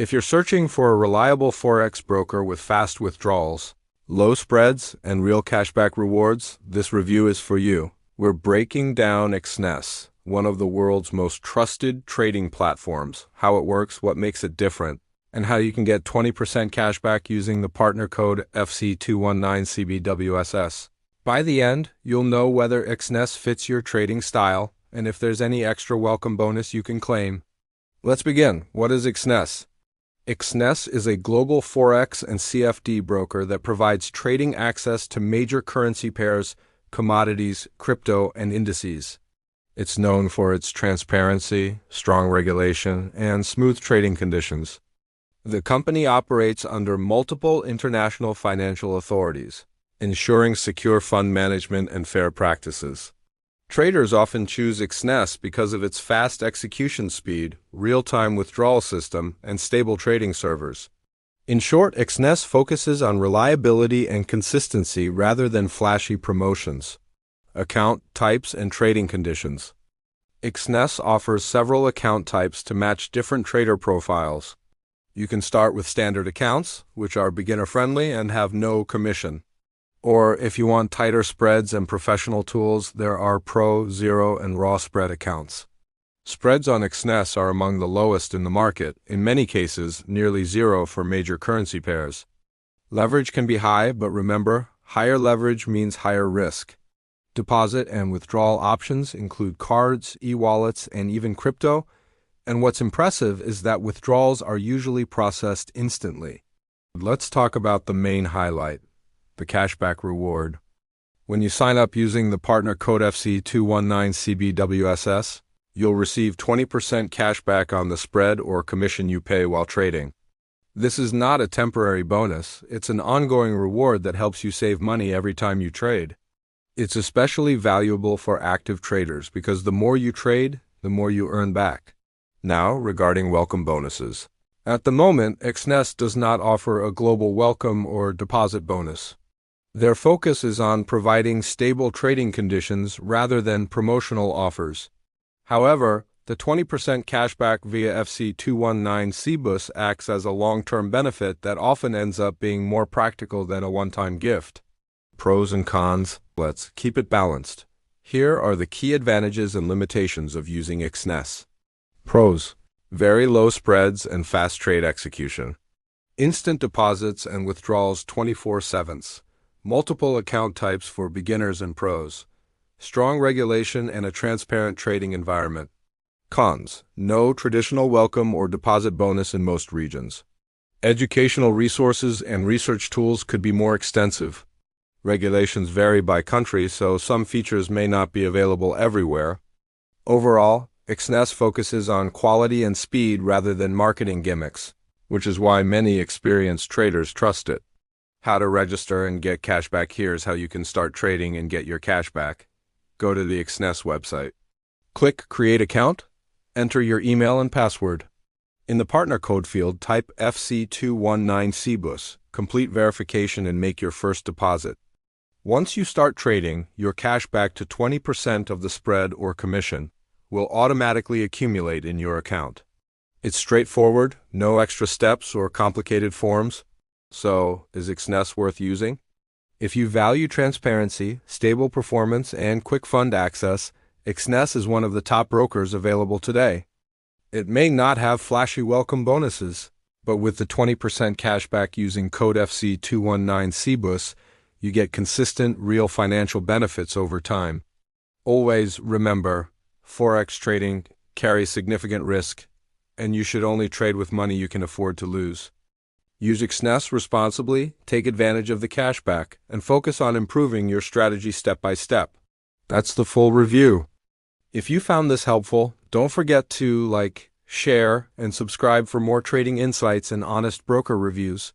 If you're searching for a reliable Forex broker with fast withdrawals, low spreads, and real cashback rewards, this review is for you. We're breaking down Exness, one of the world's most trusted trading platforms, how it works, what makes it different, and how you can get 20% cashback using the partner code FC219CBWSS. By the end, you'll know whether Exness fits your trading style and if there's any extra welcome bonus you can claim. Let's begin. What is Exness? Exness is a global Forex and CFD broker that provides trading access to major currency pairs, commodities, crypto, and indices. It's known for its transparency, strong regulation, and smooth trading conditions. The company operates under multiple international financial authorities, ensuring secure fund management and fair practices. Traders often choose Exness because of its fast execution speed, real-time withdrawal system, and stable trading servers. In short, Exness focuses on reliability and consistency rather than flashy promotions. Account types and trading conditions. Exness offers several account types to match different trader profiles. You can start with standard accounts, which are beginner-friendly and have no commission. Or if you want tighter spreads and professional tools, there are Pro, Zero, and Raw spread accounts. Spreads on Exness are among the lowest in the market, in many cases nearly zero for major currency pairs. Leverage can be high, but remember, higher leverage means higher risk. Deposit and withdrawal options include cards, e-wallets, and even crypto, and what's impressive is that withdrawals are usually processed instantly. Let's talk about the main highlight. The cashback reward. When you sign up using the partner code FC219CBWSS, you'll receive 20% cashback on the spread or commission you pay while trading. This is not a temporary bonus, it's an ongoing reward that helps you save money every time you trade. It's especially valuable for active traders because the more you trade, the more you earn back. Now, regarding welcome bonuses. At the moment, Exness does not offer a global welcome or deposit bonus. Their focus is on providing stable trading conditions rather than promotional offers. However, the 20% cashback via FC219 CBUS acts as a long-term benefit that often ends up being more practical than a one-time gift. Pros and cons. Let's keep it balanced. Here are the key advantages and limitations of using Exness. Pros: very low spreads and fast trade execution. Instant deposits and withdrawals 24/7. Multiple account types for beginners and pros. Strong regulation and a transparent trading environment. Cons: no traditional welcome or deposit bonus in most regions. Educational resources and research tools could be more extensive. Regulations vary by country, so some features may not be available everywhere. Overall, Exness focuses on quality and speed rather than marketing gimmicks, which is why many experienced traders trust it. How to register and get cashback. Here's how you can start trading and get your cashback. Go to the Exness website. Click Create Account. Enter your email and password. In the partner code field, type FC219CBUS. Complete verification and make your first deposit. Once you start trading, your cashback to 20% of the spread or commission will automatically accumulate in your account. It's straightforward, no extra steps or complicated forms. So, is Exness worth using? If you value transparency, stable performance, and quick fund access, Exness is one of the top brokers available today. It may not have flashy welcome bonuses, but with the 20% cashback using code FC219CBUS, you get consistent, real financial benefits over time. Always remember, Forex trading carries significant risk, and you should only trade with money you can afford to lose. Use Exness responsibly, take advantage of the cashback, and focus on improving your strategy step by step. That's the full review. If you found this helpful, don't forget to like, share, and subscribe for more trading insights and honest broker reviews.